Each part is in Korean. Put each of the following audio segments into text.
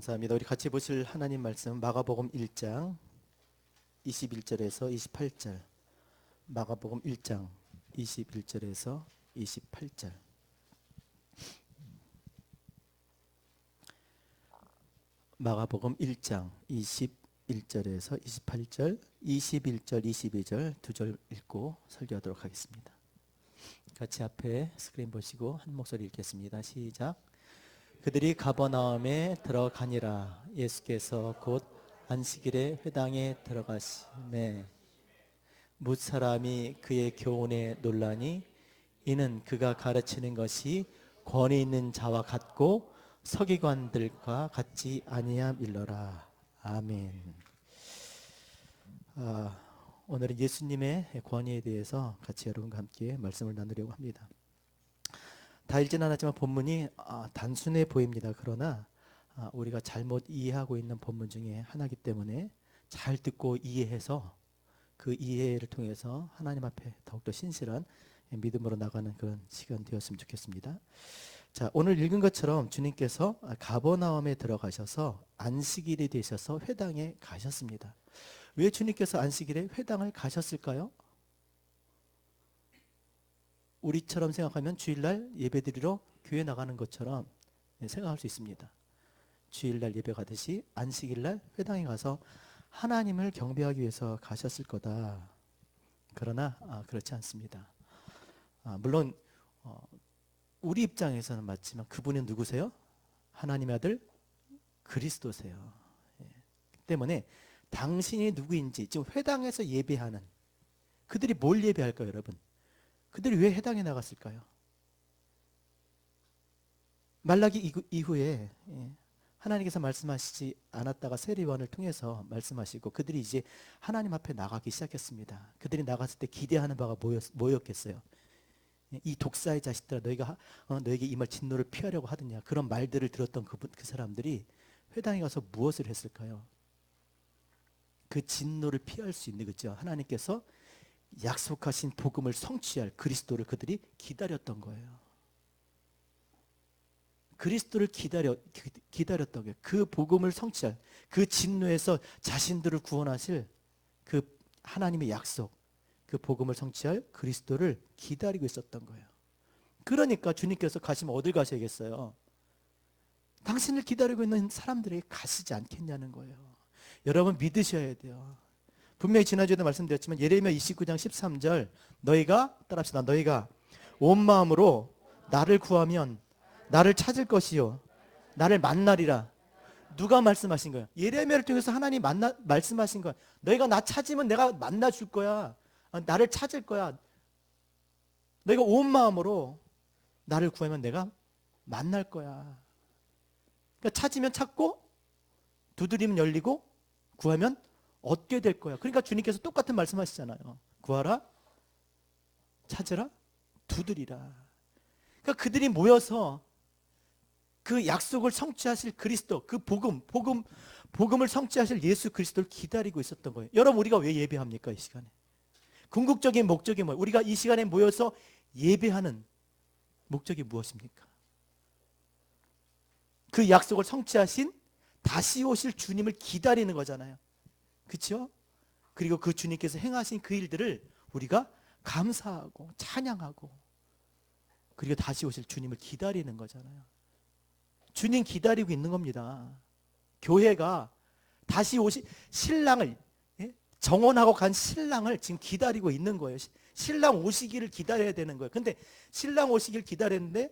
감사합니다. 우리 같이 보실 하나님 말씀 마가복음 1장 21절에서 28절. 마가복음 1장 21절에서 28절. 마가복음 1장 21절에서 28절, 21절, 22절 두 절 읽고 설교하도록 하겠습니다. 같이 앞에 스크린 보시고 한 목소리 읽겠습니다. 시작. 그들이 가버나움에 들어가니라. 예수께서 곧 안식일에 회당에 들어가시매 뭇사람이 그의 교훈에 놀라니 이는 그가 가르치는 것이 권위 있는 자와 같고 서기관들과 같지 아니함일러라. 아멘. 오늘은 예수님의 권위에 대해서 같이 여러분과 함께 말씀을 나누려고 합니다. 다 읽지는 않았지만 본문이 단순해 보입니다. 그러나 우리가 잘못 이해하고 있는 본문 중에 하나이기 때문에 잘 듣고 이해해서 그 이해를 통해서 하나님 앞에 더욱더 신실한 믿음으로 나가는 그런 시간 되었으면 좋겠습니다. 자, 오늘 읽은 것처럼 주님께서 가버나움에 들어가셔서 안식일이 되셔서 회당에 가셨습니다. 왜 주님께서 안식일에 회당을 가셨을까요? 우리처럼 생각하면 주일날 예배드리러 교회 나가는 것처럼 생각할 수 있습니다. 주일날 예배 가듯이 안식일날 회당에 가서 하나님을 경배하기 위해서 가셨을 거다. 그러나 그렇지 않습니다. 물론 우리 입장에서는 맞지만 그분은 누구세요? 하나님의 아들 그리스도세요. 때문에 당신이 누구인지 지금 회당에서 예배하는 그들이 뭘 예배할까요, 여러분? 그들이 왜 회당에 나갔을까요? 말라기 이후에 하나님께서 말씀하시지 않았다가 세례요한을 통해서 말씀하시고 그들이 이제 하나님 앞에 나가기 시작했습니다. 그들이 나갔을 때 기대하는 바가 뭐였겠어요? 이 독사의 자식들아, 너희가 너에게 이 말 진노를 피하려고 하느냐, 그런 말들을 들었던 그 사람들이 회당에 가서 무엇을 했을까요? 그 진노를 피할 수 있는 거죠. 하나님께서 약속하신 복음을 성취할 그리스도를 그들이 기다렸던 거예요. 그리스도를 기다렸던 거예요. 그 복음을 성취할, 그 진노에서 자신들을 구원하실 그 하나님의 약속, 그 복음을 성취할 그리스도를 기다리고 있었던 거예요. 그러니까 주님께서 가시면 어딜 가셔야겠어요? 당신을 기다리고 있는 사람들에게 가시지 않겠냐는 거예요. 여러분 믿으셔야 돼요. 분명히 지난주에도 말씀드렸지만 예레미야 29장 13절, 너희가 따라합시다. 너희가 온 마음으로 나를 구하면 나를 찾을 것이요 나를 만나리라. 누가 말씀하신 거예요? 예레미야를 통해서 하나님이 말씀하신 거예요. 너희가 나 찾으면 내가 만나줄 거야. 나를 찾을 거야. 너희가 온 마음으로 나를 구하면 내가 만날 거야. 그러니까 찾으면 찾고 두드리면 열리고 구하면 얻게 될 거야. 그러니까 주님께서 똑같은 말씀하시잖아요. 구하라, 찾으라, 두드리라. 그러니까 그들이 모여서 그 약속을 성취하실 그리스도, 그 복음을 성취하실 예수 그리스도를 기다리고 있었던 거예요. 여러분, 우리가 왜 예배합니까, 이 시간에? 궁극적인 목적이 뭐예요? 우리가 이 시간에 모여서 예배하는 목적이 무엇입니까? 그 약속을 성취하신 다시 오실 주님을 기다리는 거잖아요. 그렇죠? 그리고 그 주님께서 행하신 그 일들을 우리가 감사하고 찬양하고 그리고 다시 오실 주님을 기다리는 거잖아요. 주님 기다리고 있는 겁니다. 교회가 다시 오실 신랑을, 정혼하고 간 신랑을 지금 기다리고 있는 거예요. 신랑 오시기를 기다려야 되는 거예요. 근데 신랑 오시기를 기다렸는데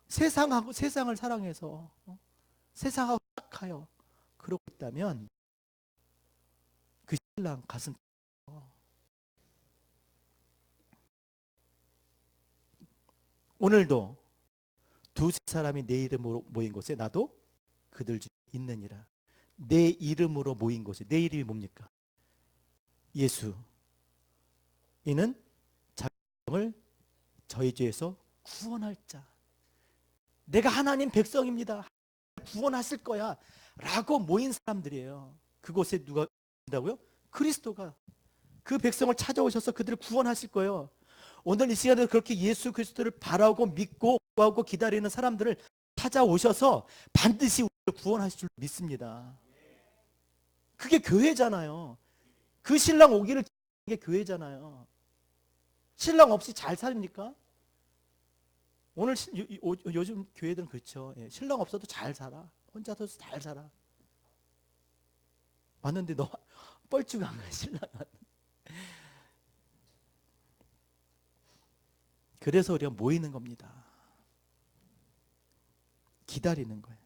세상을 사랑해서 세상하고 착하여 그러고 있다면 그 신랑 가슴 오늘도 두세 사람이 내 이름으로 모인 곳에 나도 그들 중에 있느니라. 내 이름으로 모인 곳에, 내 이름이 뭡니까? 예수. 이는 자를 저희 죄에서 구원할 자. 내가 하나님 백성입니다. 구원하실 거야 라고 모인 사람들이에요. 그곳에 누가 있다고요? 그리스도가 그 백성을 찾아오셔서 그들을 구원하실 거예요. 오늘 이 시간에 그렇게 예수 그리스도를 바라고 믿고 구하고 기다리는 사람들을 찾아오셔서 반드시 구원하실 줄 믿습니다. 그게 교회잖아요. 그 신랑 오기를 기다리는 게 교회잖아요. 신랑 없이 잘 삽니까? 오늘 요즘 교회들은 그렇죠. 예, 신랑 없어도 잘 살아. 혼자서 잘 살아. 왔는데 너 뻘쭘한 거야, 신랑은. 그래서 우리가 모이는 겁니다. 기다리는 거예요.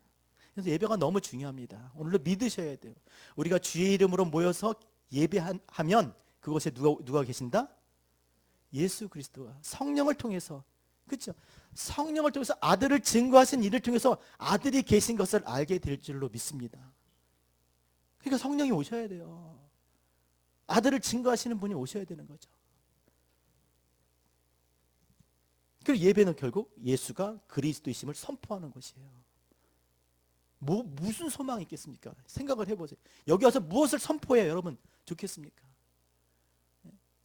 그래서 예배가 너무 중요합니다. 오늘도 믿으셔야 돼요. 우리가 주의 이름으로 모여서 예배하면 그곳에 누가 계신다? 예수 그리스도가 성령을 통해서, 그렇죠? 성령을 통해서 아들을 증거하신 이를 통해서 아들이 계신 것을 알게 될 줄로 믿습니다. 그러니까 성령이 오셔야 돼요. 아들을 증거하시는 분이 오셔야 되는 거죠. 그리고 예배는 결국 예수가 그리스도이심을 선포하는 것이에요. 무슨 소망이 있겠습니까? 생각을 해보세요. 여기 와서 무엇을 선포해야 여러분 좋겠습니까?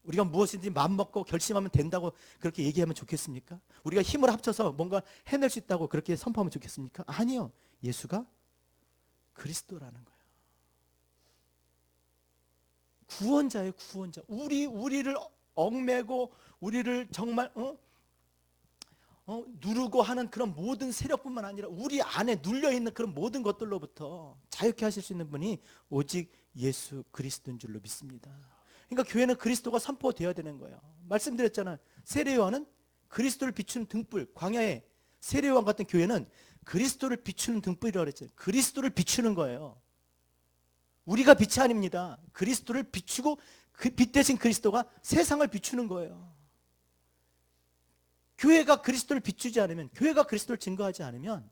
우리가 무엇인지 마음먹고 결심하면 된다고 그렇게 얘기하면 좋겠습니까? 우리가 힘을 합쳐서 뭔가 해낼 수 있다고 그렇게 선포하면 좋겠습니까? 아니요. 예수가 그리스도라는 거예요. 구원자예요, 구원자. 우리를 얽매고 우리를 정말 누르고 하는 그런 모든 세력뿐만 아니라 우리 안에 눌려있는 그런 모든 것들로부터 자유케 하실 수 있는 분이 오직 예수 그리스도인 줄로 믿습니다. 그러니까 교회는 그리스도가 선포되어야 되는 거예요. 말씀드렸잖아요. 세례요한은 그리스도를 비추는 등불. 광야에 세례요한 같은 교회는 그리스도를 비추는 등불이라고 그랬잖아요. 그리스도를 비추는 거예요. 우리가 빛이 아닙니다. 그리스도를 비추고 그 빛 대신 그리스도가 세상을 비추는 거예요. 교회가 그리스도를 비추지 않으면, 교회가 그리스도를 증거하지 않으면,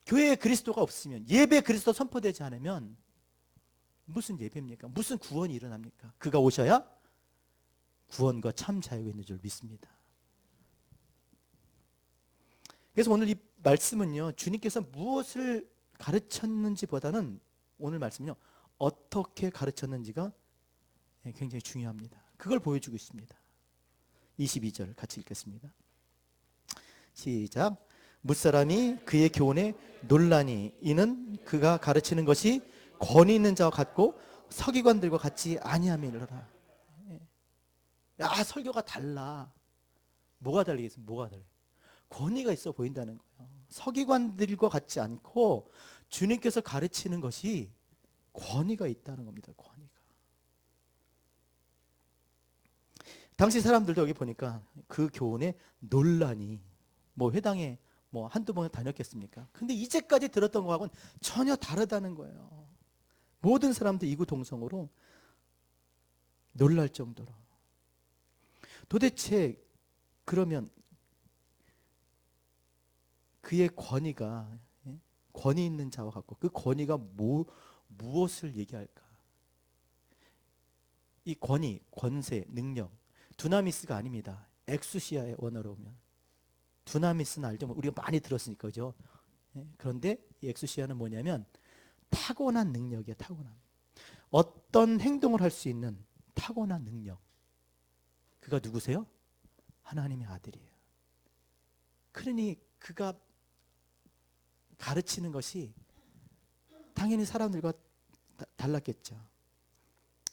교회에 그리스도가 없으면, 예배에 그리스도 선포되지 않으면 무슨 예배입니까? 무슨 구원이 일어납니까? 그가 오셔야 구원과 참 자유가 있는 줄 믿습니다. 그래서 오늘 이 말씀은요, 주님께서 무엇을 가르쳤는지보다는 오늘 말씀은요, 어떻게 가르쳤는지가 굉장히 중요합니다. 그걸 보여주고 있습니다. 22절 같이 읽겠습니다. 시작. 뭇사람이 그의 교훈에 놀라니 이는 그가 가르치는 것이 권위 있는 자와 같고 서기관들과 같지 아니함이로라. 야, 설교가 달라. 뭐가 다르겠습니까? 뭐가 달라요? 권위가 있어 보인다는 거예요. 서기관들과 같지 않고 주님께서 가르치는 것이 권위가 있다는 겁니다. 권위가. 당시 사람들도 여기 보니까 그 교훈에 논란이, 뭐 회당에 뭐 한두 번 다녔겠습니까? 근데 이제까지 들었던 거하고는 전혀 다르다는 거예요. 모든 사람들 이구동성으로 놀랄 정도로. 도대체 그러면 그의 권위가 권위 있는 자와 같고 그 권위가 무엇을 얘기할까? 이 권위, 권세, 능력, 두나미스가 아닙니다. 엑수시아의 원어로 오면 두나미스는 알죠? 우리가 많이 들었으니까, 그죠? 그런데 이 엑수시아는 뭐냐면 타고난 능력이에요. 타고난. 어떤 행동을 할 수 있는 타고난 능력. 그가 누구세요? 하나님의 아들이에요. 그러니 그가 가르치는 것이 당연히 사람들과 달랐겠죠.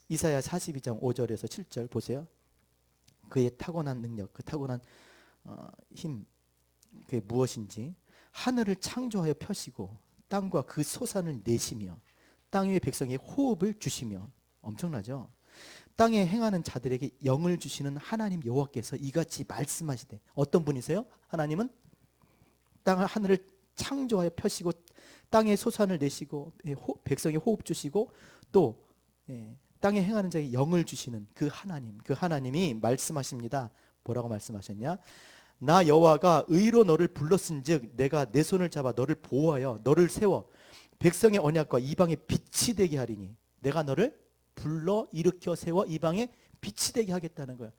이사야 42장 5절에서 7절 보세요. 그의 타고난 능력, 그 타고난 힘, 그게 무엇인지. 하늘을 창조하여 펴시고 땅과 그 소산을 내시며 땅 위의 백성의 호흡을 주시며. 엄청나죠? 땅에 행하는 자들에게 영을 주시는 하나님 여호와께서 이같이 말씀하시되. 어떤 분이세요? 하나님은 하늘을 창조하여 펴시고 땅의 소산을 내시고 백성의 호흡 주시고 또 땅에 행하는 자에게 영을 주시는 그 하나님, 그 하나님이 말씀하십니다. 뭐라고 말씀하셨냐? 나 여호와가 의로 너를 불렀은즉 내가 내 손을 잡아 너를 보호하여 너를 세워 백성의 언약과 이방의 빛이 되게 하리니. 내가 너를 불러 일으켜 세워 이방의 빛이 되게 하겠다는 거예요.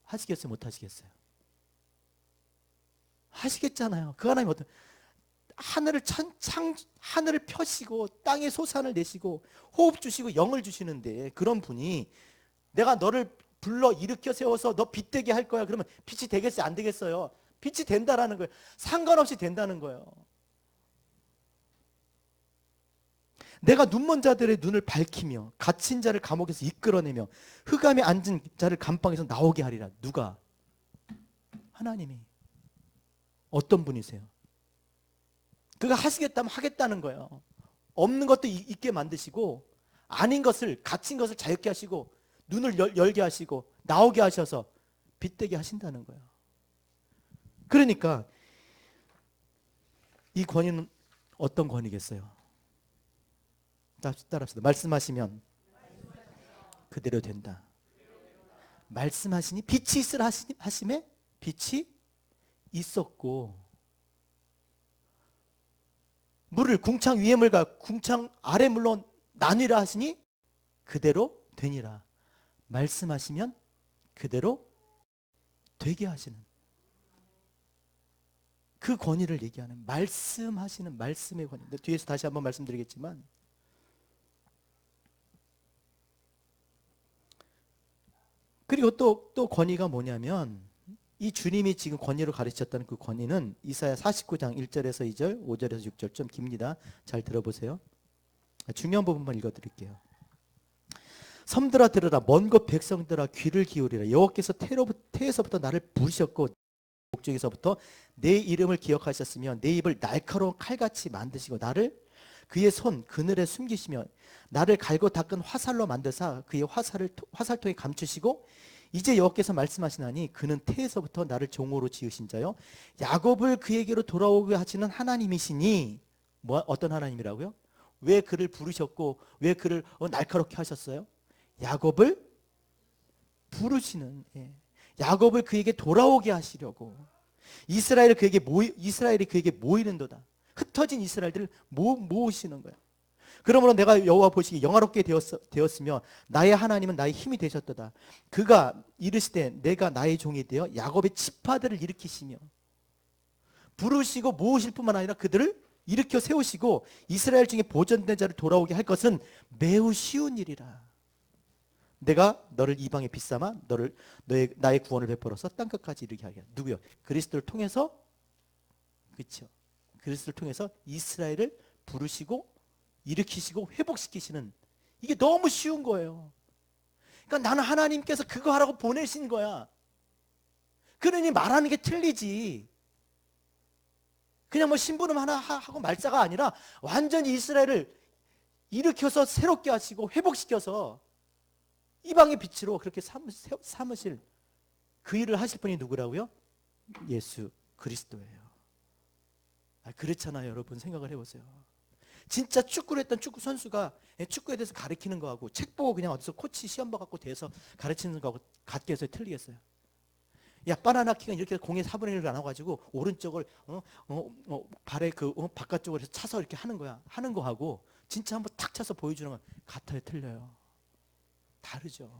하시겠어요? 못 하시겠어요? 하시겠잖아요. 그 하나님 어떤 하늘을 펴시고 땅에 소산을 내시고 호흡 주시고 영을 주시는데 그런 분이 내가 너를 불러 일으켜 세워서 너 빛 되게 할 거야. 그러면 빛이 되겠어요? 안 되겠어요? 빛이 된다라는 거예요. 상관없이 된다는 거예요. 내가 눈먼 자들의 눈을 밝히며 갇힌 자를 감옥에서 이끌어내며 흑암에 앉은 자를 감방에서 나오게 하리라. 누가? 하나님이. 어떤 분이세요? 그가 하시겠다면 하겠다는 거예요. 없는 것도 있게 만드시고 아닌 것을, 갇힌 것을 자유케 하시고 눈을 열게 하시고 나오게 하셔서 빛되게 하신다는 거예요. 그러니까 이 권위는 어떤 권위겠어요? 따라합시다. 말씀하시면 그대로 된다. 말씀하시니 빛이 있으라 하심에 빛이 있었고, 물을 궁창 위의 물과 궁창 아래 물로 나뉘라 하시니 그대로 되니라. 말씀하시면 그대로 되게 하시는 그 권위를 얘기하는, 말씀하시는 말씀의 권위. 뒤에서 다시 한번 말씀드리겠지만, 그리고 또 권위가 뭐냐면, 이 주님이 지금 권위로 가르쳤다는 그 권위는 이사야 49장 1절에서 2절, 5절에서 6절, 좀 깁니다. 잘 들어보세요. 중요한 부분만 읽어드릴게요. 섬들아 들으라, 먼 곳 백성들아 귀를 기울이라. 여호와께서 태에서부터 나를 부르셨고 목적에서부터 내 이름을 기억하셨으며 내 입을 날카로운 칼같이 만드시고 나를 그의 손 그늘에 숨기시며 나를 갈고 닦은 화살로 만드사 그의 화살통에 감추시고 이제 여호와께서 말씀하시나니 그는 태에서부터 나를 종으로 지으신 자요 야곱을 그에게로 돌아오게 하시는 하나님이시니. 어떤 하나님이라고요? 왜 그를 부르셨고 왜 그를 날카롭게 하셨어요? 야곱을 부르시는, 야곱을 그에게 돌아오게 하시려고. 이스라엘이 그에게 모이는도다. 흩어진 이스라엘들을 모으시는 거야. 그러므로 내가 여호와 보시기에 영화롭게 되었으며 나의 하나님은 나의 힘이 되셨도다. 그가 이르시되 내가 나의 종이 되어 야곱의 지파들을 일으키시며 부르시고 모으실 뿐만 아니라 그들을 일으켜 세우시고 이스라엘 중에 보존된 자를 돌아오게 할 것은 매우 쉬운 일이라. 내가 너를 이방에 빗삼아 나의 구원을 베풀어서 땅끝까지 이르게 하게. 누구요? 그리스도를 통해서. 그렇죠. 그리스도를 통해서 이스라엘을 부르시고 일으키시고 회복시키시는, 이게 너무 쉬운 거예요. 그러니까 나는 하나님께서 그거 하라고 보내신 거야. 그러니 말하는 게 틀리지. 그냥 뭐 심부름 하나 하고 말자가 아니라 완전히 이스라엘을 일으켜서 새롭게 하시고 회복시켜서 이방의 빛으로 그렇게 삼으실 그 일을 하실 분이 누구라고요? 예수 그리스도예요. 그렇잖아요. 여러분 생각을 해보세요. 진짜 축구를 했던 축구 선수가 축구에 대해서 가르치는 거하고 책 보고 그냥 어디서 코치 시험 봐갖고 돼서 가르치는 거하고 같게 해서 틀리겠어요? 야, 바나나 킥은 이렇게 공의 4분의 1을 나눠가지고 오른쪽을 발의 바깥쪽으로 해서 차서 이렇게 하는 거야. 하는 거하고 진짜 한번 탁 차서 보여주는 건 같아요, 틀려요? 다르죠.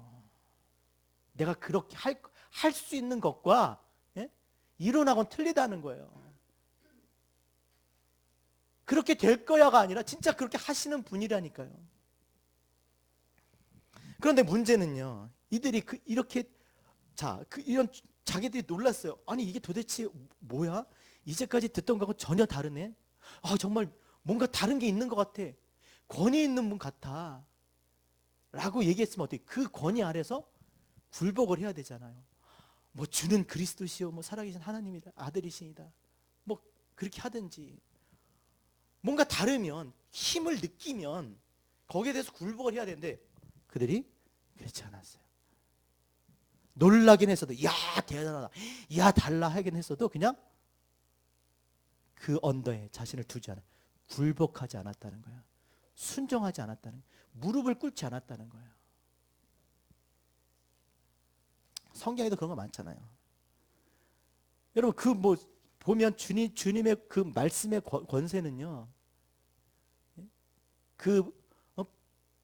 내가 그렇게 할 수 있는 것과 이론하고는 틀리다는 거예요. 그렇게 될 거야가 아니라 진짜 그렇게 하시는 분이라니까요. 그런데 문제는요, 이들이 이렇게 이런 자기들이 놀랐어요. 아니 이게 도대체 뭐야? 이제까지 듣던 거하고 전혀 다르네. 정말 뭔가 다른 게 있는 것 같아. 권위 있는 분 같아. 라고 얘기했으면 어떻게? 그 권위 아래서 굴복을 해야 되잖아요. 뭐 주는 그리스도시요, 뭐 살아계신 하나님이 아들이시니다. 뭐 그렇게 하든지. 뭔가 다르면, 힘을 느끼면 거기에 대해서 굴복을 해야 되는데 그들이 그렇지 않았어요. 놀라긴 했어도 야 대단하다, 야 달라 하긴 했어도 그냥 그 언더에 자신을 두지 않아, 굴복하지 않았다는 거야. 순종하지 않았다는 거야. 무릎을 꿇지 않았다는 거야. 성경에도 그런 거 많잖아요. 여러분 그 보면 주님의 그 말씀의 권세는요, 그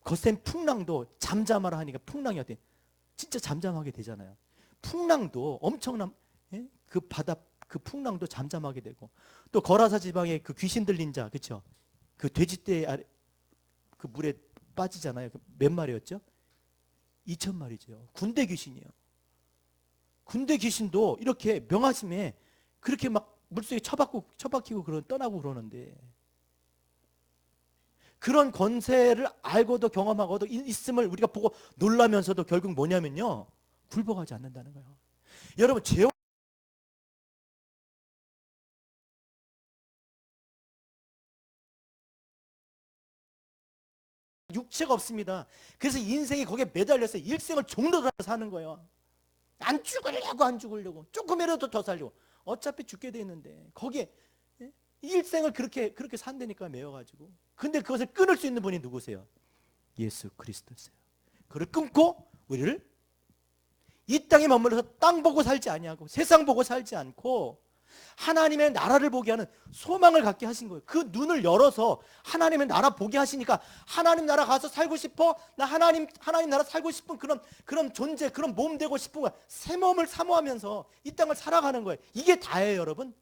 거센 풍랑도 잠잠하라 하니까 풍랑이 어때? 진짜 잠잠하게 되잖아요. 풍랑도 엄청난, 그 바다 그 풍랑도 잠잠하게 되고, 또 거라사 지방에 그 귀신 들린 자, 그렇죠? 그 돼지떼 아래 그 물에 빠지잖아요. 몇 마리였죠? 2,000마리죠. 군대 귀신이에요. 군대 귀신도 이렇게 명하심에 그렇게 막 물속에 처박히고 떠나고 그러는데, 그런 권세를 알고도 경험하고도 있음을 우리가 보고 놀라면서도 결국 뭐냐면요, 굴복하지 않는다는 거예요. 여러분, 죄와 육체가 없습니다. 그래서 인생이 거기에 매달려서 일생을 종로를 사는 거예요. 안 죽으려고, 안 죽으려고, 조금이라도 더 살려고. 어차피 죽게 돼 있는데 거기에 일생을 그렇게 산다니까, 매여가지고. 근데 그것을 끊을 수 있는 분이 누구세요? 예수 그리스도세요. 그를 끊고 우리를 이 땅에 머물러서 땅 보고 살지 아니하고 세상 보고 살지 않고 하나님의 나라를 보게 하는 소망을 갖게 하신 거예요. 그 눈을 열어서 하나님의 나라 보게 하시니까, 하나님 나라 가서 살고 싶어? 나 하나님 나라 살고 싶은 그런 존재, 그런 몸 되고 싶은 거야. 새 몸을 사모하면서 이 땅을 살아가는 거예요. 이게 다예요, 여러분.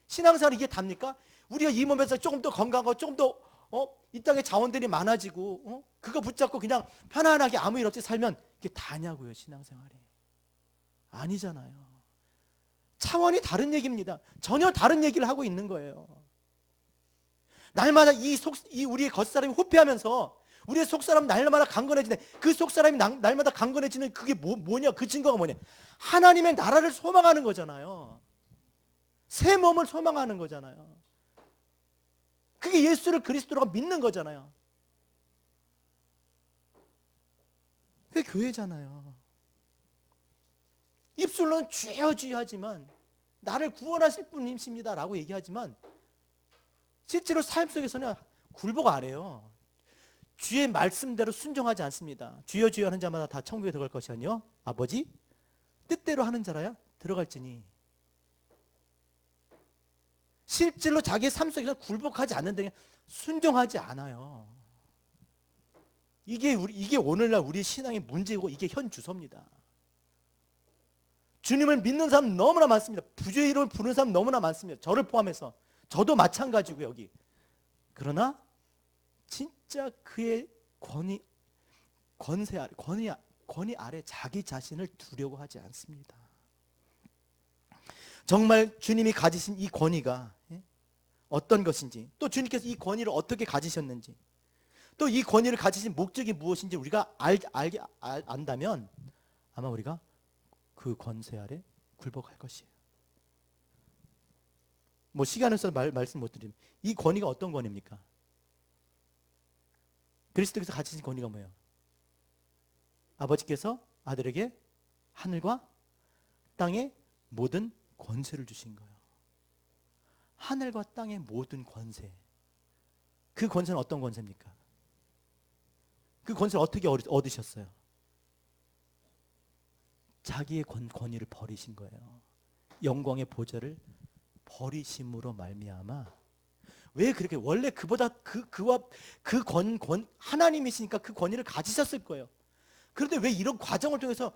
신앙생활 이게 답니까? 우리가 이 몸에서 조금 더 건강하고 조금 더 이 땅에 자원들이 많아지고 그거 붙잡고 그냥 편안하게 아무 일 없이 살면 이게 다냐고요, 신앙생활이. 아니잖아요. 차원이 다른 얘기입니다. 전혀 다른 얘기를 하고 있는 거예요. 날마다 이 우리의 겉사람이 후패하면서 우리의 속사람 날마다 강건해지네. 그 속사람이 날마다 강건해지는 그게 뭐냐? 그 증거가 뭐냐? 하나님의 나라를 소망하는 거잖아요. 새 몸을 소망하는 거잖아요. 그게 예수를 그리스도라고 믿는 거잖아요. 그게 교회잖아요. 입술로는 주여 주여 하지만, 나를 구원하실 분이십니다 라고 얘기하지만 실제로 삶 속에서는 굴복 안 해요. 주의 말씀대로 순종하지 않습니다. 주여 주여 하는 자마다 다 천국에 들어갈 것이 아니요 아버지 뜻대로 하는 자라야 들어갈지니. 실제로 자기의 삶 속에서 굴복하지 않는데 순종하지 않아요. 이게 오늘날 우리 신앙의 문제고, 이게 현 주소입니다. 주님을 믿는 사람 너무나 많습니다. 부주의 이름을 부르는 사람 너무나 많습니다. 저를 포함해서. 저도 마찬가지고 여기. 그러나 진짜 그의 권위 아래 자기 자신을 두려고 하지 않습니다. 정말 주님이 가지신 이 권위가 어떤 것인지, 또 주님께서 이 권위를 어떻게 가지셨는지, 또 이 권위를 가지신 목적이 무엇인지 우리가 안다면 아마 우리가 그 권세 아래 굴복할 것이에요. 뭐 시간을 써서 말씀 못 드리면, 이 권위가 어떤 권위입니까? 그리스도께서 가지신 권위가 뭐예요? 아버지께서 아들에게 하늘과 땅의 모든 권세를 주신 거예요. 하늘과 땅의 모든 권세. 그 권세는 어떤 권세입니까? 그 권세를 어떻게 얻으셨어요? 자기의 권위를 버리신 거예요. 영광의 보좌를 버리심으로 말미암아. 왜 그렇게? 원래 그보다 하나님이시니까 그 권위를 가지셨을 거예요. 그런데 왜 이런 과정을 통해서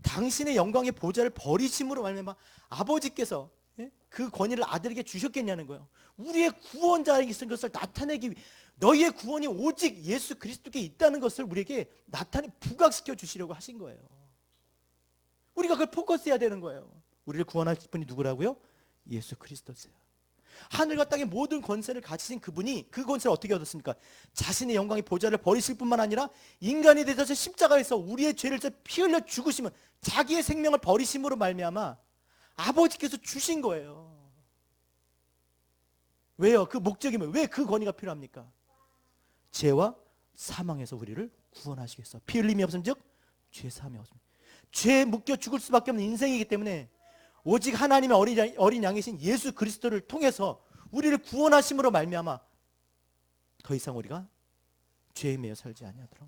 당신의 영광의 보좌를 버리심으로 말미암아 아버지께서 그 권위를 아들에게 주셨겠냐는 거예요. 우리의 구원자이신 것을 나타내기 위해, 너희의 구원이 오직 예수 그리스도께 있다는 것을 우리에게 부각시켜 주시려고 하신 거예요. 우리가 그걸 포커스해야 되는 거예요. 우리를 구원하실 분이 누구라고요? 예수 그리스도세요. 하늘과 땅의 모든 권세를 가지신 그분이 그 권세를 어떻게 얻었습니까? 자신의 영광의 보좌를 버리실 뿐만 아니라 인간이 되셔서 십자가에서 우리의 죄를 피 흘려 죽으시면 자기의 생명을 버리심으로 말미암아 아버지께서 주신 거예요. 왜요? 그 목적이 뭐예요? 왜 그 권위가 필요합니까? 죄와 사망에서 우리를 구원하시기 위해서. 피 흘림이 없음 즉 죄 사함이 없음. 죄에 묶여 죽을 수밖에 없는 인생이기 때문에 오직 하나님의 어린 양이신 예수 그리스도를 통해서 우리를 구원하심으로 말미암아 더 이상 우리가 죄에 매여 살지 아니하더라.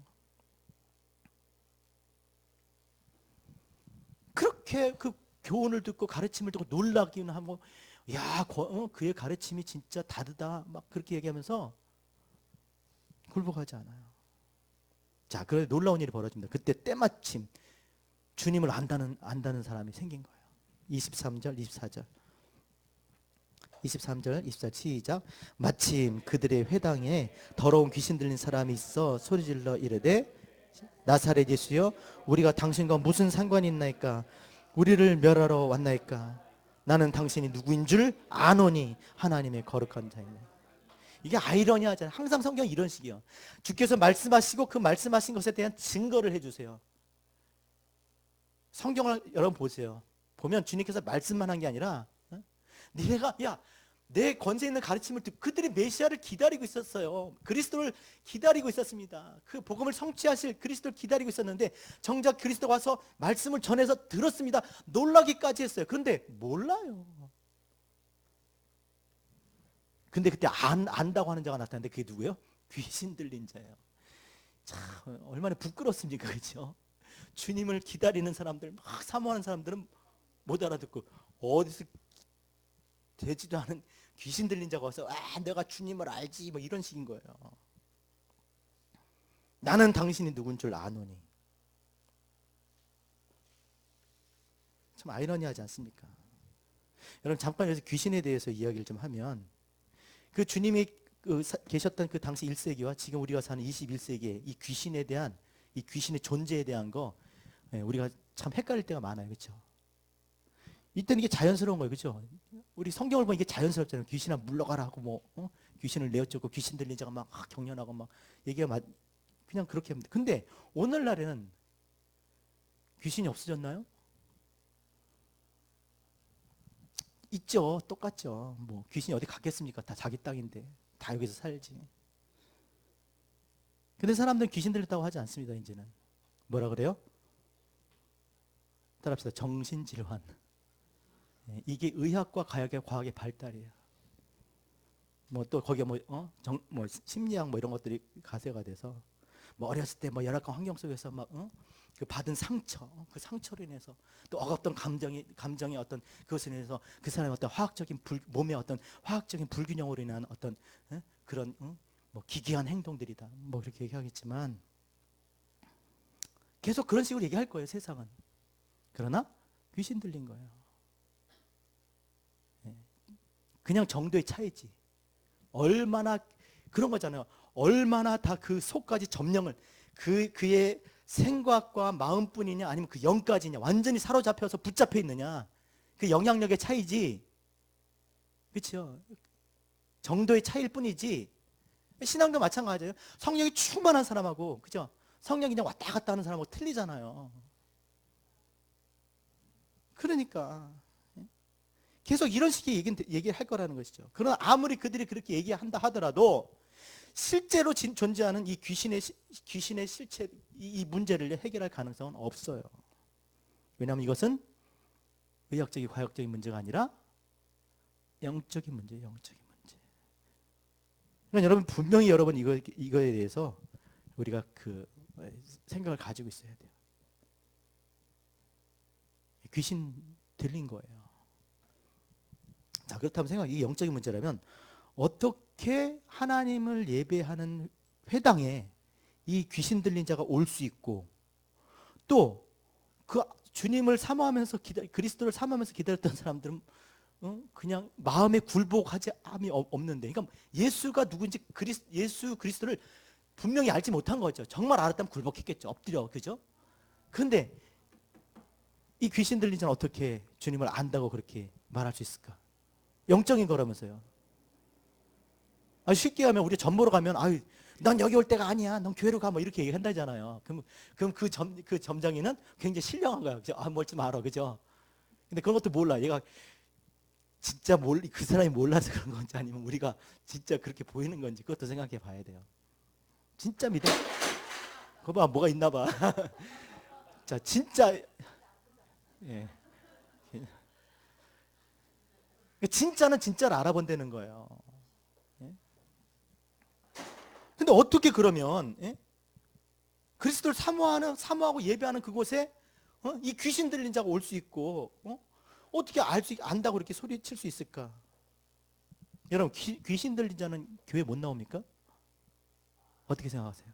그렇게 그 교훈을 듣고 가르침을 듣고 놀라기는 하고, 야, 그의 가르침이 진짜 다르다 막 그렇게 얘기하면서 굴복하지 않아요. 자, 그래 놀라운 일이 벌어집니다. 그때 때마침 주님을 안다는 사람이 생긴 거예요. 23절, 24절. 23절, 24절 시작. 마침 그들의 회당에 더러운 귀신 들린 사람이 있어 소리질러 이르되 나사렛 예수여, 우리가 당신과 무슨 상관이 있나이까? 우리를 멸하러 왔나이까? 나는 당신이 누구인 줄 아노니 하나님의 거룩한 자이네. 이게 아이러니하잖아요. 항상 성경이 이런 식이에요. 주께서 말씀하시고 그 말씀하신 것에 대한 증거를 해주세요. 성경을 여러분 보세요. 보면 주님께서 말씀만 한 게 아니라 내 권세 있는 가르침을 듣고 그들이 메시아를 기다리고 있었어요. 그리스도를 기다리고 있었습니다. 그 복음을 성취하실 그리스도를 기다리고 있었는데 정작 그리스도가 와서 말씀을 전해서 들었습니다. 놀라기까지 했어요. 그런데 몰라요. 근데 그때 안다고 하는 자가 나타났는데 그게 누구예요? 귀신 들린 자예요. 참 얼마나 부끄럽습니까, 그렇죠? 주님을 기다리는 사람들, 막 사모하는 사람들은 못 알아듣고 어디서 되지도 않은 귀신 들린 자가 와서 내가 주님을 알지 뭐 이런 식인 거예요. 나는 당신이 누군 줄 아노니. 참 아이러니하지 않습니까? 여러분 잠깐 여기서 귀신에 대해서 이야기를 좀 하면 그 주님이 계셨던 그 당시 1세기와 지금 우리가 사는 21세기에 이 귀신에 대한 이 귀신의 존재에 대한 거 우리가 참 헷갈릴 때가 많아요. 그렇죠? 이때는 이게 자연스러운 거예요. 그렇죠? 우리 성경을 보면 이게 자연스럽잖아요. 귀신아 물러가라 하고 귀신을 내어쫓고 귀신 들린 자가 막 경련하고 막 얘기가 그냥 그렇게 합니다. 근데 오늘날에는 귀신이 없어졌나요? 있죠. 똑같죠. 뭐 귀신이 어디 갔겠습니까? 다 자기 땅인데 다 여기서 살지. 근데 사람들은 귀신 들렸다고 하지 않습니다. 이제는 뭐라 그래요? 따라합시다. 정신질환. 이게 의학과 과학의 발달이에요. 뭐 또 거기에 심리학 뭐 이런 것들이 가세가 돼서 뭐 어렸을 때 뭐 열악한 환경 속에서 그 받은 상처, 그 상처로 인해서 또 억압된 감정의 어떤 그것에 인해서 그 사람의 어떤 몸의 어떤 화학적인 불균형으로 인한 어떤 그런 뭐 기괴한 행동들이다. 뭐 그렇게 얘기하겠지만 계속 그런 식으로 얘기할 거예요, 세상은. 그러나 귀신 들린 거예요. 그냥 정도의 차이지. 얼마나 그런 거잖아요. 얼마나 다 그 속까지 점령을 그의 생각과 마음뿐이냐 아니면 그 영까지냐 완전히 사로잡혀서 붙잡혀 있느냐 그 영향력의 차이지. 그렇죠? 정도의 차이일 뿐이지. 신앙도 마찬가지예요. 성령이 충만한 사람하고 그죠? 성령이 그냥 왔다 갔다 하는 사람하고 틀리잖아요. 그러니까 계속 이런 식의 얘기를 할 거라는 것이죠. 그러나 아무리 그들이 그렇게 얘기한다 하더라도 실제로 존재하는 이 귀신의 실체, 이 문제를 해결할 가능성은 없어요. 왜냐하면 이것은 의학적인 과학적인 문제가 아니라 영적인 문제예요. 영적인 문제. 그러니까 여러분 분명히 이거에 대해서 우리가 그 생각을 가지고 있어야 돼요. 귀신 들린 거예요. 자, 그렇다면 이게 영적인 문제라면 어떻게 하나님을 예배하는 회당에 이 귀신 들린 자가 올 수 있고 또 그 주님을 사모하면서 그리스도를 사모하면서 기다렸던 사람들은 그냥 마음에 굴복함이 없는데, 그러니까 예수가 누군지 예수 그리스도를 분명히 알지 못한 거죠. 정말 알았다면 굴복했겠죠. 엎드려, 그죠? 그런데 이 귀신 들린 자는 어떻게 주님을 안다고 그렇게 말할 수 있을까? 영적인 거라면서요. 쉽게 하면 우리 전 보러 가면 넌 여기 올 때가 아니야. 넌 교회로 가. 뭐 이렇게 얘기한다잖아요. 그럼 그 점장이는 굉장히 신령한 거야. 그죠? 뭘 좀 알아. 그죠? 근데 그런 것도 몰라. 얘가 진짜 그 사람이 몰라서 그런 건지 아니면 우리가 진짜 그렇게 보이는 건지 그것도 생각해 봐야 돼요. 진짜 믿어. 그거 봐. 뭐가 있나 봐. 자, 진짜 예. 진짜는 진짜를 알아본다는 거예요. 근데 어떻게 그러면 그리스도를 사모하고 예배하는 그곳에 이 귀신 들린 자가 올 수 있고 어떻게 안다고 그렇게 소리칠 수 있을까? 여러분 귀신 들린 자는 교회 못 나옵니까? 어떻게 생각하세요?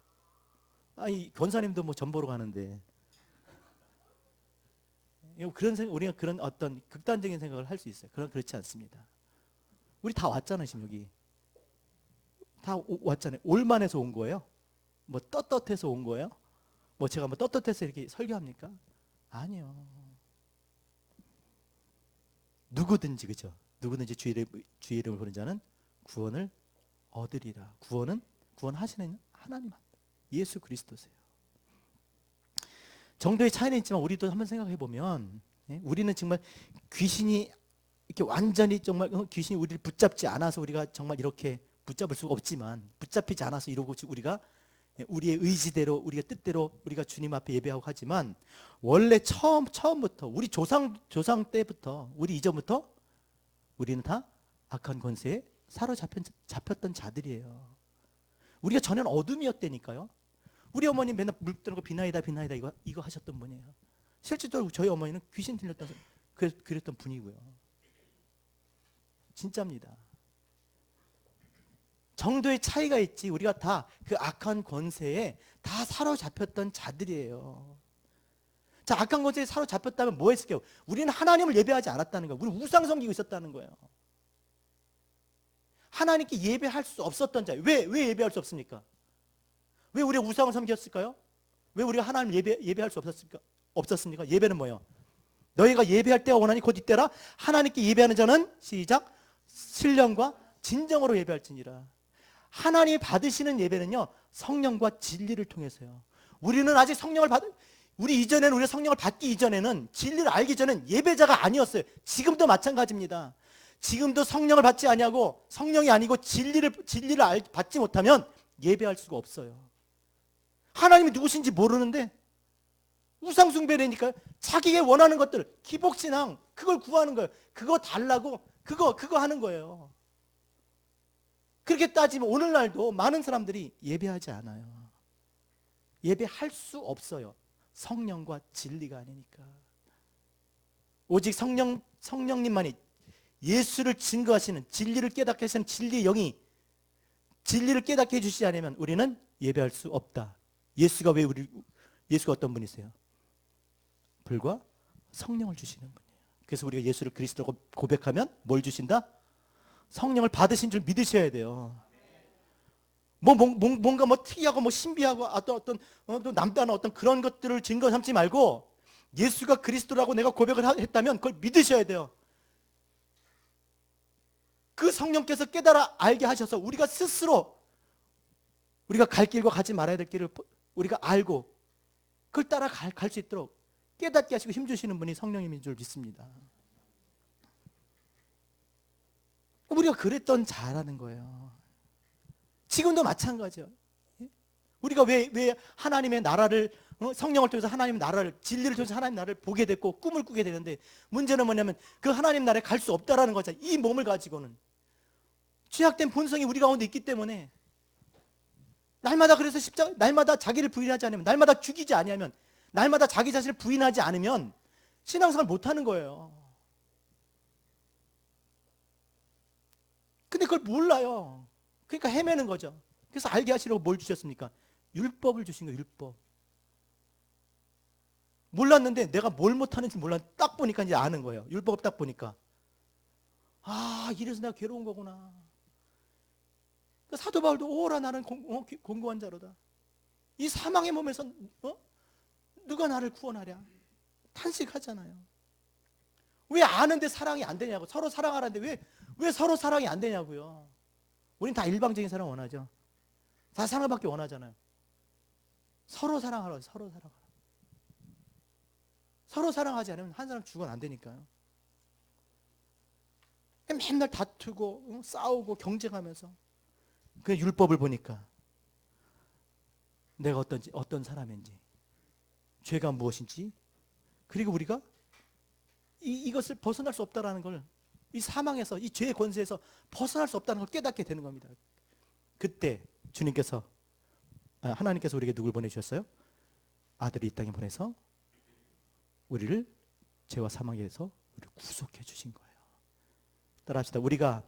이 권사님도 뭐 전보러 가는데 우리가 그런 어떤 극단적인 생각을 할 수 있어요. 그렇지 않습니다. 우리 다 왔잖아요. 지금 여기 다 왔잖아요. 올만해서 온 거예요? 뭐 떳떳해서 온 거예요? 뭐 제가 뭐 떳떳해서 이렇게 설교합니까? 아니요. 누구든지 그죠? 누구든지 주의 이름을 부르는 자는 구원을 얻으리라. 구원하시는 하나님 예수 그리스도세요. 정도의 차이는 있지만 우리도 한번 생각해 보면 우리는 정말 귀신이 이렇게 완전히 정말 귀신이 우리를 붙잡지 않아서 우리가 정말 이렇게 붙잡을 수가 없지만, 붙잡히지 않아서 이러고 우리가 우리의 의지대로 우리가 뜻대로 우리가 주님 앞에 예배하고 하지만, 원래 처음부터 우리 조상 때부터 우리 이전부터 우리는 다 악한 권세에 사로잡혔던 자들이에요. 우리가 전에는 어둠이었다니까요. 우리 어머니 맨날 물 뜨는 거 비나이다 이거 하셨던 분이에요. 실질적으로 저희 어머니는 귀신 들렸던 그랬던 분이고요. 진짜입니다. 정도의 차이가 있지 우리가 다 그 악한 권세에 다 사로잡혔던 자들이에요. 자, 악한 권세에 사로잡혔다면 뭐 했을까요? 우리는 하나님을 예배하지 않았다는 거예요. 우리 우상 섬기고 있었다는 거예요. 하나님께 예배할 수 없었던 자예요. 왜 예배할 수 없습니까? 왜 우리가 우상을 섬겼을까요? 왜 우리가 하나님을 예배할 수 없었습니까? 예배는 뭐예요? 너희가 예배할 때가 오나니 곧 이때라. 하나님께 예배하는 자는 시작 신령과 진정으로 예배할지니라. 하나님이 받으시는 예배는요, 성령과 진리를 통해서요. 우리는 아직 우리가 성령을 받기 이전에는, 진리를 알기 전엔 예배자가 아니었어요. 지금도 마찬가지입니다. 지금도 성령을 받지 아니하고 성령이 아니고 진리를 받지 못하면 예배할 수가 없어요. 하나님이 누구신지 모르는데 우상 숭배라니까요. 자기가 원하는 것들, 기복신앙, 그걸 구하는 거예요. 그거 달라고 그거 하는 거예요. 그렇게 따지면 오늘날도 많은 사람들이 예배하지 않아요. 예배할 수 없어요. 성령과 진리가 아니니까. 오직 성령님만이 예수를 증거하시는, 진리를 깨닫게 하시는 진리의 영이 진리를 깨닫게 해주시지 않으면 우리는 예배할 수 없다. 예수가 어떤 분이세요? 불과 성령을 주시는 분이에요. 그래서 우리가 예수를 그리스도라고 고백하면 뭘 주신다? 성령을 받으신 줄 믿으셔야 돼요. 뭔가 특이하고 신비하고 어떤 남다른 어떤 그런 것들을 증거 삼지 말고 예수가 그리스도라고 내가 고백을 했다면 그걸 믿으셔야 돼요. 그 성령께서 깨달아 알게 하셔서 우리가 스스로 우리가 갈 길과 가지 말아야 될 길을 우리가 알고 그걸 따라 갈 수 있도록 깨닫게 하시고 힘주시는 분이 성령님인 줄 믿습니다. 우리가 그랬던 자라는 거예요. 지금도 마찬가지예요. 우리가 왜 하나님의 나라를, 성령을 통해서 하나님의 나라를, 진리를 통해서 하나님의 나라를 보게 됐고 꿈을 꾸게 되는데, 문제는 뭐냐면 그 하나님 나라에 갈 수 없다라는 거죠. 이 몸을 가지고는 죄악된 본성이 우리 가운데 있기 때문에 날마다 그래서 날마다 자기를 부인하지 않으면, 날마다 죽이지 아니하면, 날마다 자기 자신을 부인하지 않으면 신앙생활 못하는 거예요. 근데 그걸 몰라요. 그러니까 헤매는 거죠. 그래서 알게 하시려고 뭘 주셨습니까? 율법을 주신 거예요. 율법. 몰랐는데 내가 뭘 못하는지 딱 보니까 이제 아는 거예요. 율법 딱 보니까. 이래서 내가 괴로운 거구나. 그러니까 사도 바울도 오라 나는 공고한 자로다. 이 사망의 몸에서 누가 나를 구원하랴. 탄식하잖아요. 왜 아는데 사랑이 안 되냐고. 서로 사랑하라는데 왜 서로 사랑이 안 되냐고요. 우린 다 일방적인 사랑 원하죠. 다 사랑받기 원하잖아요. 서로 사랑하라. 서로 사랑하지 않으면 한 사람 죽어는 안 되니까요. 맨날 다투고 싸우고 경쟁하면서 그 율법을 보니까 내가 어떤 사람인지, 죄가 무엇인지, 그리고 우리가 이것을 벗어날 수 없다라는 걸, 이 사망에서, 이 죄의 권세에서 벗어날 수 없다는 걸 깨닫게 되는 겁니다. 그때 하나님께서 우리에게 누굴 보내주셨어요? 아들을 이 땅에 보내서 우리를 죄와 사망에서 우리를 구속해 주신 거예요. 따라합시다. 우리가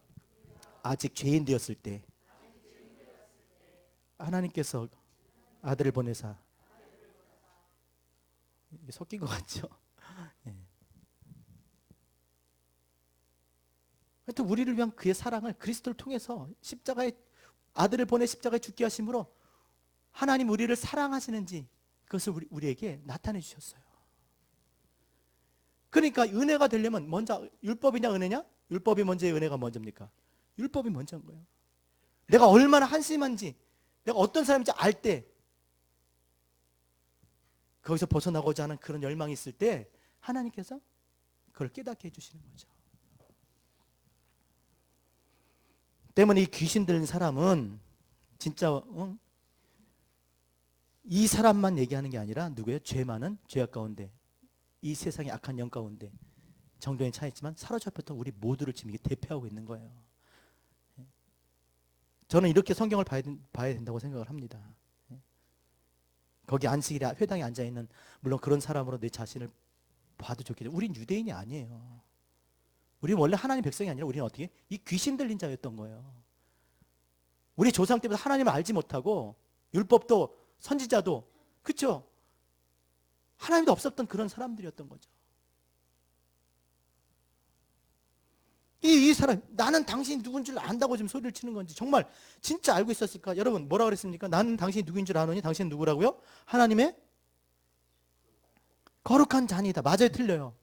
아직 죄인 되었을 때 하나님께서 아들을 보내사, 이게 섞인 것 같죠? 네. 하여튼 우리를 위한 그의 사랑을 그리스도를 통해서 아들을 보내 십자가에 죽게 하심으로 하나님 우리를 사랑하시는지 그것을 우리에게 나타내 주셨어요. 그러니까 은혜가 되려면 먼저 율법이냐 은혜냐? 율법이 먼저예요, 은혜가 먼저입니까? 율법이 먼저인 거예요. 내가 얼마나 한심한지, 내가 어떤 사람인지 알 때, 거기서 벗어나고자 하는 그런 열망이 있을 때 하나님께서 그걸 깨닫게 해주시는 거죠. 때문에 이 귀신 들린 사람은 진짜 이 사람만 얘기하는 게 아니라 누구예요? 죄 많은 죄악 가운데, 이 세상의 악한 영 가운데 정도의 차이지만 사로잡혔던 우리 모두를 지금 이게 대표하고 있는 거예요. 저는 이렇게 성경을 봐야 된다고 생각을 합니다. 거기 안식일에 회당에 앉아있는 물론 그런 사람으로 내 자신을 봐도 좋겠죠. 우린 유대인이 아니에요. 우리는 원래 하나님 백성이 아니라 우리는 어떻게? 이 귀신 들린 자였던 거예요. 우리 조상 때부터 하나님을 알지 못하고 율법도 선지자도 그렇죠? 하나님도 없었던 그런 사람들이었던 거죠. 이 사람, 나는 당신이 누군 줄 안다고 지금 소리를 치는 건지 정말 진짜 알고 있었을까? 여러분 뭐라 그랬습니까? 나는 당신이 누구인 줄 아노니 당신은 누구라고요? 하나님의 거룩한 자니다. 맞아요, 틀려요?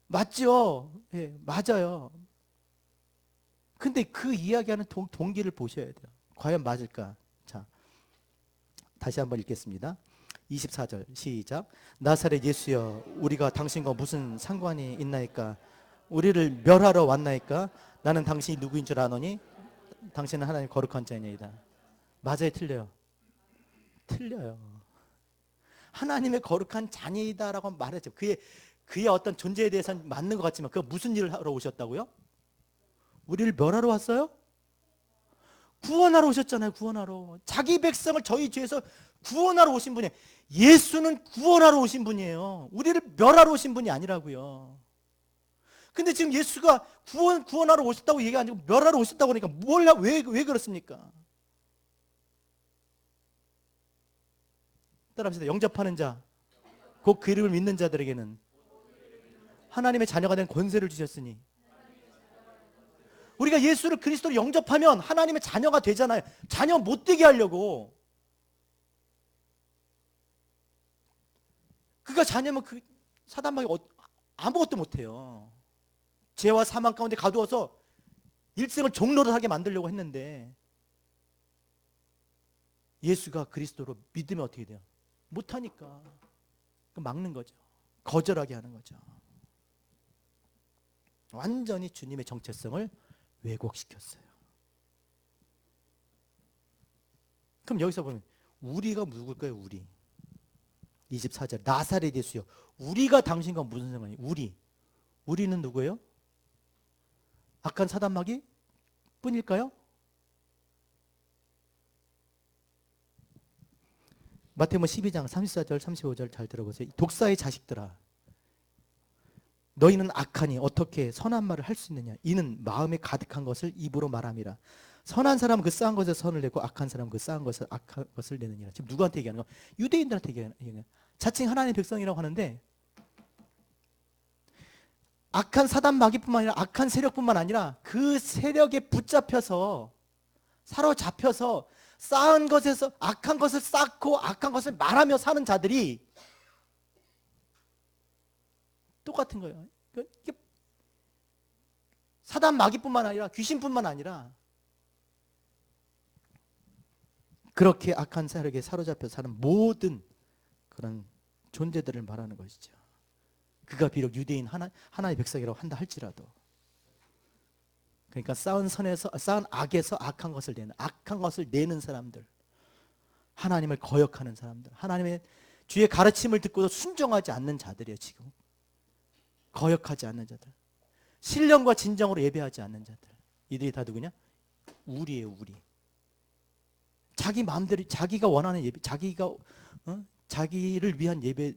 맞죠? 예, 맞아요. 근데 그 이야기하는 동기를 보셔야 돼요. 과연 맞을까? 자, 다시 한번 읽겠습니다. 24절 시작. 나사렛 예수여, 우리가 당신과 무슨 상관이 있나이까? 우리를 멸하러 왔나이까? 나는 당신이 누구인 줄 아노니 당신은 하나님의 거룩한 자이니이다. 맞아요, 틀려요? 틀려요. 하나님의 거룩한 자니이다라고 말했죠. 그의 어떤 존재에 대해서는 맞는 것 같지만 그 무슨 일을 하러 오셨다고요? 우리를 멸하러 왔어요? 구원하러 오셨잖아요. 구원하러. 자기 백성을 저희 죄에서 구원하러 오신 분이에요. 예수는 구원하러 오신 분이에요. 우리를 멸하러 오신 분이 아니라고요. 근데 지금 예수가 구원하러 오셨다고 얘기 안 하고 멸하러 오셨다고 하니까 왜 그렇습니까? 따라합시다. 영접하는 자, 곧 그 이름을 믿는 자들에게는 하나님의 자녀가 된 권세를 주셨으니, 우리가 예수를 그리스도로 영접하면 하나님의 자녀가 되잖아요. 자녀 못 되게 하려고. 그가 자녀면 그 사단마귀 아무것도 못해요. 죄와 사망 가운데 가두어서 일생을 종노릇하게 만들려고 했는데 예수가 그리스도로 믿으면 어떻게 돼요? 못하니까 막는 거죠. 거절하게 하는 거죠. 완전히 주님의 정체성을 왜곡시켰어요. 그럼 여기서 보면 우리가 누굴까요? 우리. 24절 나사렛 예수요, 우리가 당신과 무슨 상관이에요? 우리는 누구예요? 악한 사단마귀 뿐일까요? 마태복음 12장 34절 35절 잘 들어보세요. 독사의 자식들아, 너희는 악하니 어떻게 선한 말을 할 수 있느냐? 이는 마음에 가득한 것을 입으로 말함이라. 선한 사람은 그 쌓은 것에 선을 내고 악한 사람은 그 쌓은 것을 악한 것을 내느니라. 지금 누구한테 얘기하는 거? 유대인들한테 얘기하는 거예요. 자칭 하나님의 백성이라고 하는데 악한 사단 마귀뿐만 아니라 악한 세력뿐만 아니라 그 세력에 붙잡혀서 사로잡혀서 쌓은 것에서 악한 것을 쌓고 악한 것을 말하며 사는 자들이 똑같은 거예요. 이게 사단 마귀뿐만 아니라 귀신뿐만 아니라 그렇게 악한 세력에 사로잡혀 사는 모든 그런 존재들을 말하는 것이죠. 그가 비록 유대인 하나의 백성이라고 한다 할지라도, 그러니까 쌓은 악에서 악한 것을 내는 사람들, 하나님을 거역하는 사람들, 하나님의 주의 가르침을 듣고도 순종하지 않는 자들이에요. 지금 거역하지 않는 자들, 신령과 진정으로 예배하지 않는 자들, 이들이 다 누구냐? 우리예요. 우리. 자기 마음대로 자기가 원하는 예배, 자기를 위한 예배,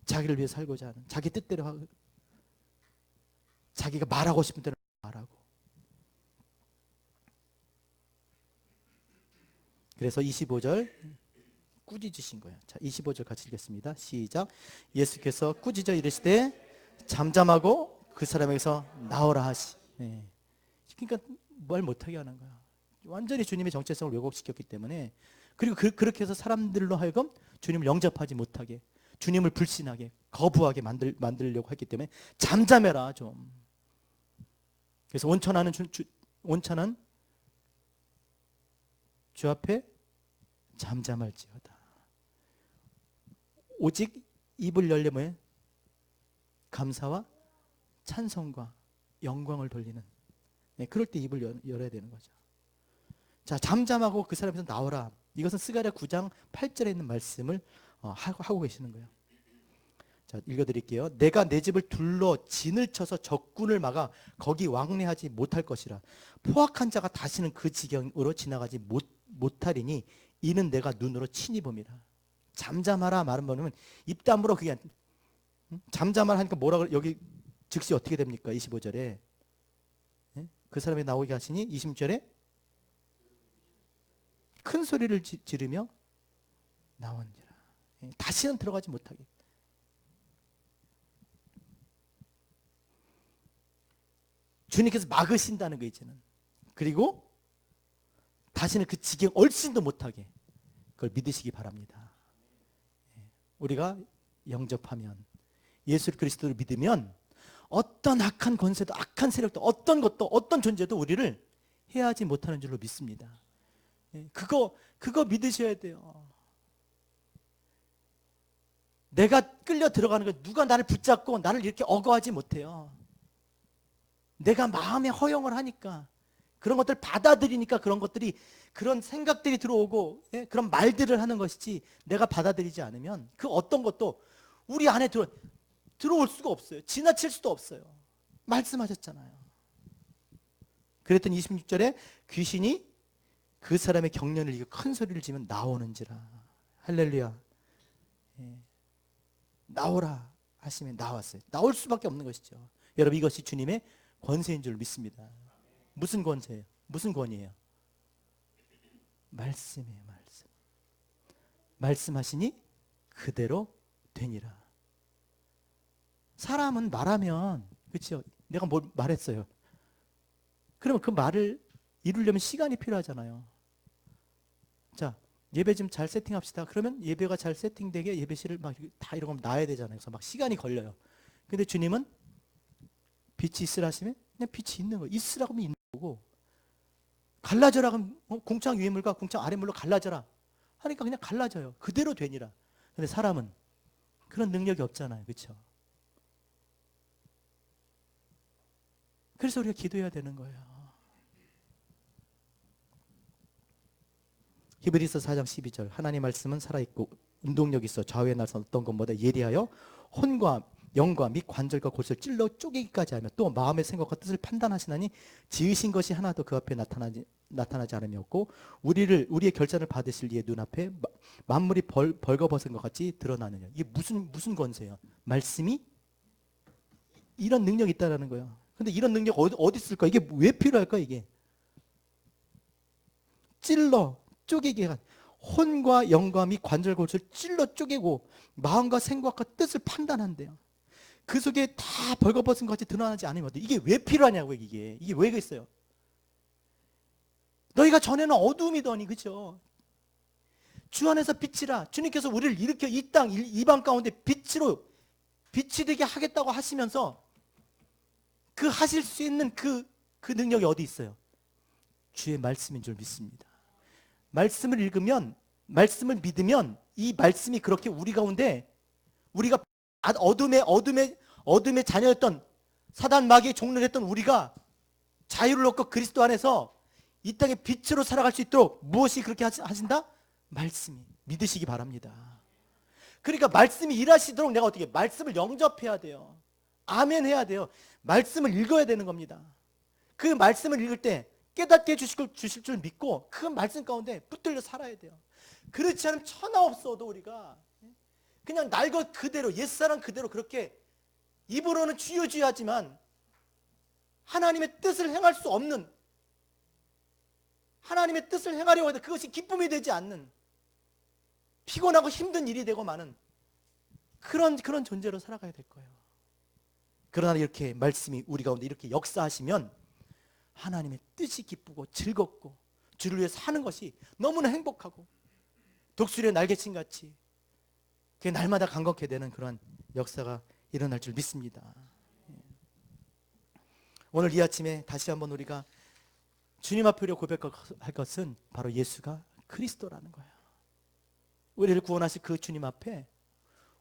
자기를 위해 살고자 하는, 자기 뜻대로 하고, 자기가 말하고 싶은 대로 말하고. 그래서 25절 꾸짖으신 거예요. 자, 25절 같이 읽겠습니다. 시작. 예수께서 꾸짖어 이르시되 잠잠하고 그 사람에게서 나오라 하시. 네. 그러니까 말 못하게 하는 거야. 완전히 주님의 정체성을 왜곡시켰기 때문에, 그리고 그렇게 해서 사람들로 하여금 주님을 영접하지 못하게, 주님을 불신하게, 거부하게 만들려고 했기 때문에 잠잠해라 좀. 그래서 온천한 주 앞에 잠잠할지어다. 오직 입을 열려 뭐예요? 감사와 찬송과 영광을 돌리는. 네, 그럴 때 입을 열어야 되는 거죠. 자, 잠잠하고 그 사람에서 나오라. 이것은 스가랴 9장 8절에 있는 말씀을 하고 계시는 거예요. 자, 읽어드릴게요. 내가 내 집을 둘러 진을 쳐서 적군을 막아 거기 왕래하지 못할 것이라. 포악한 자가 다시는 그 지경으로 지나가지 못하리니 이는 내가 눈으로 친히 봄이라. 잠잠하라 말은 뭐냐면 입 다물어. 그게 잠잠하라 하니까 뭐라 그래? 여기 즉시 어떻게 됩니까? 25절에 그 사람이 나오게 하시니 26절에 큰 소리를 지르며 나온지라. 다시는 들어가지 못하게. 주님께서 막으신다는 거 이제는. 그리고 다시는 그 지경 얼씬도 못하게. 그걸 믿으시기 바랍니다. 우리가 영접하면, 예수 그리스도를 믿으면 어떤 악한 권세도 악한 세력도 어떤 것도 어떤 존재도 우리를 해하지 못하는 줄로 믿습니다. 그거 믿으셔야 돼요. 내가 끌려 들어가는 거, 누가 나를 붙잡고 나를 이렇게 억어하지 못해요. 내가 마음에 허용을 하니까, 그런 것들 받아들이니까 그런 것들이, 그런 생각들이 들어오고 그런 말들을 하는 것이지, 내가 받아들이지 않으면 그 어떤 것도 우리 안에 들어올 수가 없어요. 지나칠 수도 없어요. 말씀하셨잖아요. 그랬더니 26절에 귀신이 그 사람의 경련을 이겨 큰 소리를 지면 나오는지라. 할렐루야. 나오라 하시면 나왔어요. 나올 수밖에 없는 것이죠. 여러분, 이것이 주님의 권세인 줄 믿습니다. 무슨 권세예요? 무슨 권위예요? 말씀이에요. 말씀. 말씀하시니 그대로 되니라. 사람은 말하면, 그렇죠? 내가 뭘 말했어요. 그러면 그 말을 이루려면 시간이 필요하잖아요. 자, 예배 좀 잘 세팅합시다. 그러면 예배가 잘 세팅되게 예배실을 막 다 이런 거 놔야 되잖아요. 그래서 막 시간이 걸려요. 근데 주님은 빛이 있으라 하시면 그냥 빛이 있는 거예요. 있으라고 하면 있는 거고, 갈라져라 하면 궁창 위에 물과 궁창 아래 물로 갈라져라 하니까 그냥 갈라져요. 그대로 되니라. 근데 사람은 그런 능력이 없잖아요. 그렇죠? 그래서 우리가 기도해야 되는 거예요. 히브리서 4장 12절, 하나님 말씀은 살아있고 운동력이 있어 좌우의 날선 어떤 것보다 예리하여 혼과 영과 및 관절과 골수를 찔러 쪼개기까지 하며 또 마음의 생각과 뜻을 판단하시나니 지으신 것이 하나도 그 앞에 나타나지 않음이 없고 우리의 결단을 받으실 이의 눈앞에 만물이 벌거벗은 것 같이 드러나느냐. 이게 무슨 권세예요? 말씀이 이런 능력이 있다라는 거예요. 근데 이런 능력 어디 있을까? 이게 왜 필요할까? 이게 찔러 쪼개게 한 혼과 영과 및 관절 골수를 찔러 쪼개고 마음과 생각과 뜻을 판단한대요. 그 속에 다 벌거벗은 것 같이 드러나지 않으면 어때? 이게 왜 필요하냐고. 이게 왜 있어요? 너희가 전에는 어두움이더니, 그렇죠? 주 안에서 빛이라. 주님께서 우리를 일으켜 이 땅 이방 가운데 빛이 되게 하겠다고 하시면서 그 하실 수 있는 그 능력이 어디 있어요? 주의 말씀인 줄 믿습니다. 말씀을 읽으면, 말씀을 믿으면 이 말씀이 그렇게 우리 가운데, 우리가 어둠의 자녀였던 사단 마귀의 종로를 했던 우리가 자유를 얻고 그리스도 안에서 이 땅에 빛으로 살아갈 수 있도록 무엇이 그렇게 하신다? 말씀이. 믿으시기 바랍니다. 그러니까 말씀이 일하시도록 내가 어떻게 말씀을 영접해야 돼요. 아멘 해야 돼요. 말씀을 읽어야 되는 겁니다. 그 말씀을 읽을 때 깨닫게 주실 줄 믿고 그 말씀 가운데 붙들려 살아야 돼요. 그렇지 않으면 천하 없어도 우리가 그냥 날 것 그대로, 옛사람 그대로 그렇게 입으로는 주여 주여 하지만 하나님의 뜻을 행할 수 없는, 하나님의 뜻을 행하려고 해도 그것이 기쁨이 되지 않는, 피곤하고 힘든 일이 되고 마는 그런 존재로 살아가야 될 거예요. 그러나 이렇게 말씀이 우리 가운데 이렇게 역사하시면 하나님의 뜻이 기쁘고 즐겁고 주를 위해서 사는 것이 너무나 행복하고 독수리의 날개친 같이 그게 날마다 감격해 되는 그런 역사가 일어날 줄 믿습니다. 오늘 이 아침에 다시 한번 우리가 주님 앞에 우리가 고백할 것은 바로 예수가 그리스도라는 거예요. 우리를 구원하실 그 주님 앞에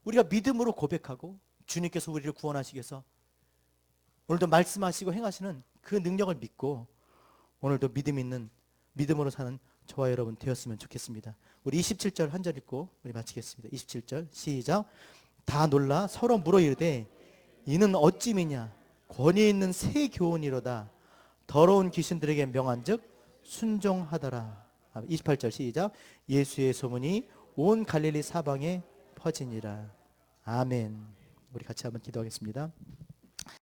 우리가 믿음으로 고백하고 주님께서 우리를 구원하시기 위해서 오늘도 말씀하시고 행하시는 그 능력을 믿고 오늘도 믿음 있는 믿음으로 사는 저와 여러분 되었으면 좋겠습니다. 우리 27절 한 절 읽고 우리 마치겠습니다. 27절 시작. 다 놀라 서로 물어 이르되 이는 어찌미냐 권위 있는 새 교훈이로다. 더러운 귀신들에게 명한즉 순종하더라. 28절 시작. 예수의 소문이 온 갈릴리 사방에 퍼지니라. 아멘. 우리 같이 한번 기도하겠습니다.